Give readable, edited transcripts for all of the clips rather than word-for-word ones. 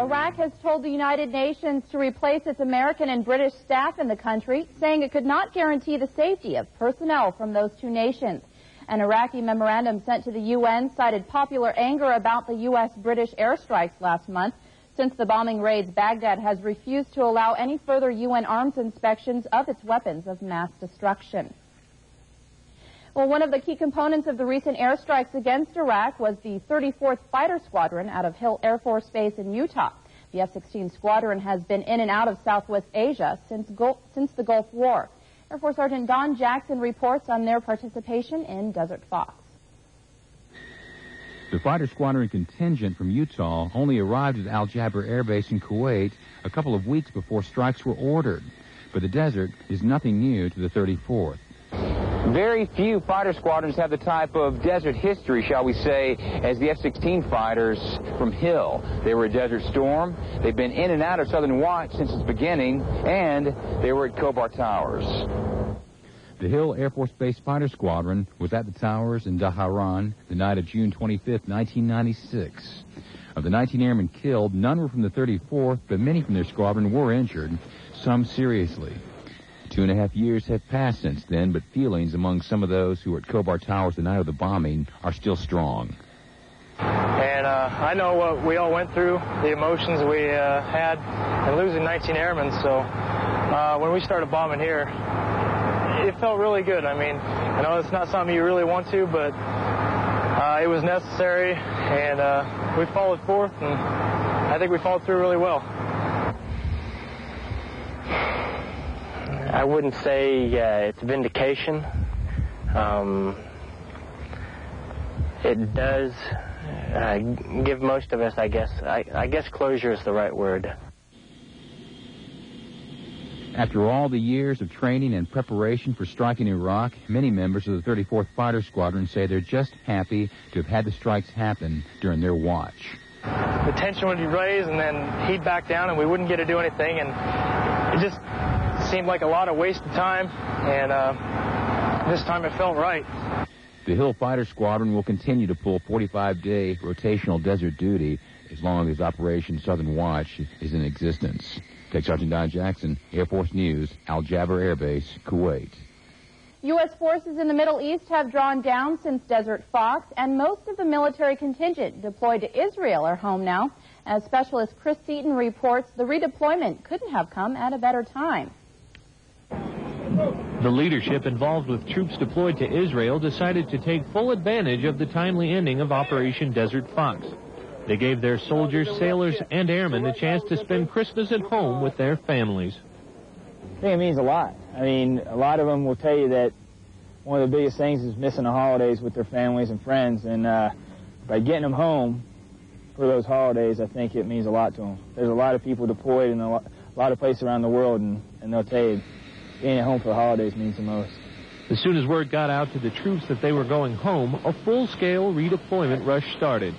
Iraq has told the United Nations to replace its American and British staff in the country, saying it could not guarantee the safety of personnel from those two nations. An Iraqi memorandum sent to the UN cited popular anger about the U.S.-British airstrikes last month. Since the bombing raids, Baghdad has refused to allow any further UN arms inspections of its weapons of mass destruction. Well, one of the key components of the recent airstrikes against Iraq was the 34th Fighter Squadron out of Hill Air Force Base in Utah. The F-16 squadron has been in and out of Southwest Asia since the Gulf War. Air Force Sergeant Don Jackson reports on their participation in Desert Fox. The fighter squadron contingent from Utah only arrived at Al Jaber Air Base in Kuwait a couple of weeks before strikes were ordered. But the desert is nothing new to the 34th. Very few fighter squadrons have the type of desert history, shall we say, as the F-16 fighters from Hill. They were at Desert Storm. They've been in and out of Southern Watch since its beginning, and they were at Khobar Towers. The Hill Air Force Base Fighter Squadron was at the towers in Daharan the night of June 25, 1996. Of the 19 airmen killed, none were from the 34th, but many from their squadron were injured, some seriously. 2.5 years have passed since then, but feelings among some of those who were at Khobar Towers the night of the bombing are still strong. And I know what we all went through, the emotions we had, and losing 19 airmen. So when we started bombing here, it felt really good. I mean, I know it's not something you really want to, but it was necessary, and we followed forth, and I think we followed through really well. I wouldn't say it's vindication. It does give most of us, I guess closure is the right word. After all the years of training and preparation for striking Iraq, many members of the 34th Fighter Squadron say they're just happy to have had the strikes happen during their watch. The tension would be raised, and then he'd back down, and we wouldn't get to do anything, and it just seemed like a lot of wasted time, and this time it felt right. The Hill Fighter Squadron will continue to pull 45-day rotational desert duty as long as Operation Southern Watch is in existence. Tech Sergeant Don Jackson, Air Force News, Al Jaber Air Base, Kuwait. U.S. forces in the Middle East have drawn down since Desert Fox, and most of the military contingent deployed to Israel are home now. As specialist Chris Seaton reports, the redeployment couldn't have come at a better time. The leadership involved with troops deployed to Israel decided to take full advantage of the timely ending of Operation Desert Fox. They gave their soldiers, sailors, and airmen a chance to spend Christmas at home with their families. I think it means a lot. I mean, a lot of them will tell you that one of the biggest things is missing the holidays with their families and friends, and by getting them home for those holidays, I think it means a lot to them. There's a lot of people deployed in a lot of places around the world, and they'll tell you being at home for the holidays means the most. As soon as word got out to the troops that they were going home, a full-scale redeployment rush started.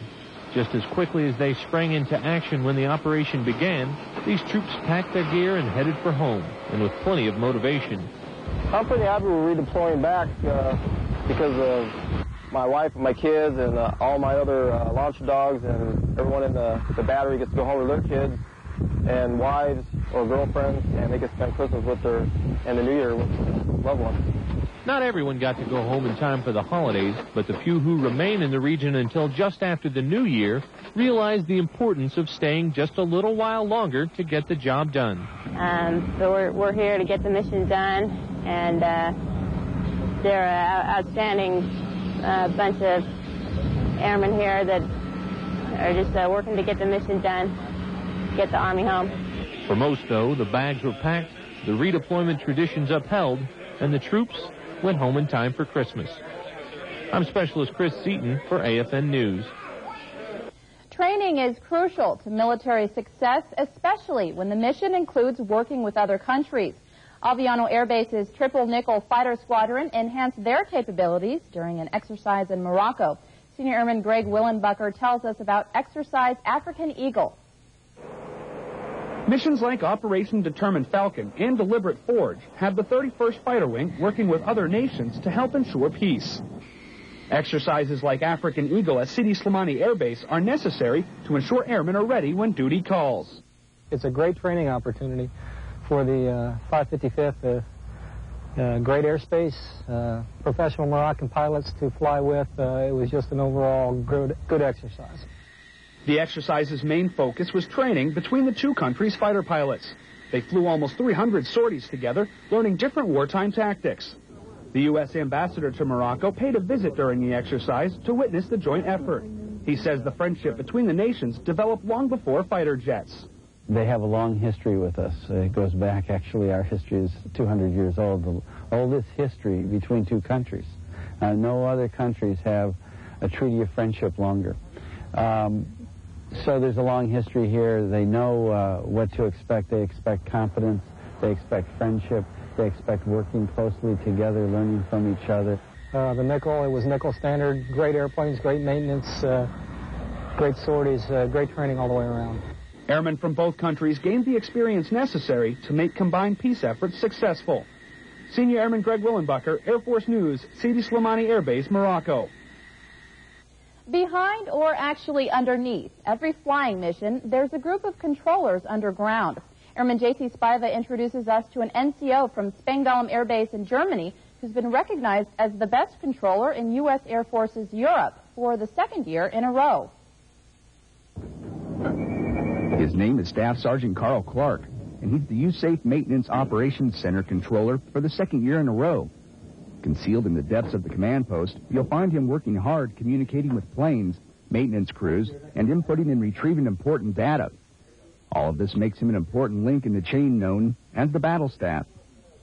Just as quickly as they sprang into action when the operation began, these troops packed their gear and headed for home, and with plenty of motivation. I'm pretty happy we're redeploying back because of my wife and my kids and all my other launcher dogs, and everyone in the battery gets to go home with their kids and wives or girlfriends, and they get to spend Christmas with their and the New Year with loved ones. Not everyone got to go home in time for the holidays, but the few who remain in the region until just after the New Year realize the importance of staying just a little while longer to get the job done. So we're here to get the mission done, and they're an outstanding bunch of airmen here that are just working to get the mission done, get the Army home. For most, though, the bags were packed, the redeployment traditions upheld, and the troops went home in time for Christmas. I'm Specialist Chris Seaton for AFN News. Training is crucial to military success, especially when the mission includes working with other countries. Aviano Air Base's Triple Nickel Fighter Squadron enhanced their capabilities during an exercise in Morocco. Senior Airman Greg Willenbucker tells us about Exercise African Eagle. Missions like Operation Determined Falcon and Deliberate Forge have the 31st Fighter Wing working with other nations to help ensure peace. Exercises like African Eagle at Sidi Slimani Air Base are necessary to ensure airmen are ready when duty calls. It's a great training opportunity for the 555th. Great airspace, professional Moroccan pilots to fly with. It was just an overall good exercise. The exercise's main focus was training between the two countries' fighter pilots. They flew almost 300 sorties together, learning different wartime tactics. The U.S. ambassador to Morocco paid a visit during the exercise to witness the joint effort. He says the friendship between the nations developed long before fighter jets. They have a long history with us. It goes back, actually, our history is 200 years old, the oldest history between two countries. No other countries have a treaty of friendship longer. So there's a long history here. They know what to expect. They expect confidence. They expect friendship. They expect working closely together, learning from each other. The Nickel, it was Nickel standard. Great airplanes, great maintenance, great sorties, great training all the way around. Airmen from both countries gained the experience necessary to make combined peace efforts successful. Senior Airman Greg Willenbucker, Air Force News, Sidi Slimani Air Base, Morocco. Behind or actually underneath every flying mission, there's a group of controllers underground. Airman J.C. Spiva introduces us to an NCO from Spangdahlem Air Base in Germany who's been recognized as the best controller in U.S. Air Force's Europe for the second year in a row. His name is Staff Sergeant Carl Clark, and he's the U-Safe Maintenance Operations Center controller for the second year in a row. Concealed in the depths of the command post, you'll find him working hard communicating with planes, maintenance crews, and inputting and retrieving important data. All of this makes him an important link in the chain known as the battle staff.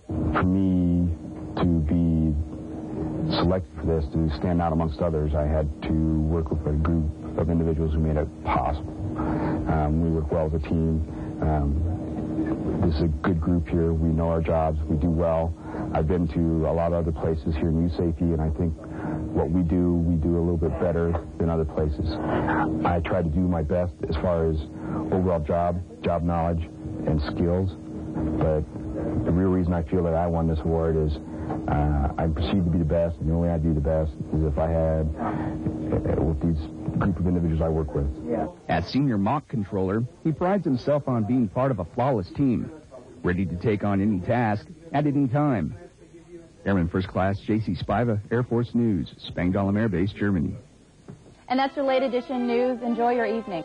For me to be selected for this, to stand out amongst others, I had to work with a group of individuals who made it possible. We work well as a team. This is a good group here. We know our jobs. We do well. I've been to a lot of other places here in U-Safety, and I think what we do a little bit better than other places. I try to do my best as far as overall job knowledge, and skills, but the real reason I feel that I won this award is I'm perceived to be the best, and the only way I'd be the best is if I had with these group of individuals I work with. As Senior Mock Controller, he prides himself on being part of a flawless team, ready to take on any task at any time. Airman First Class J.C. Spiva, Air Force News, Spangdahlem Air Base, Germany. And that's your late edition news. Enjoy your evening.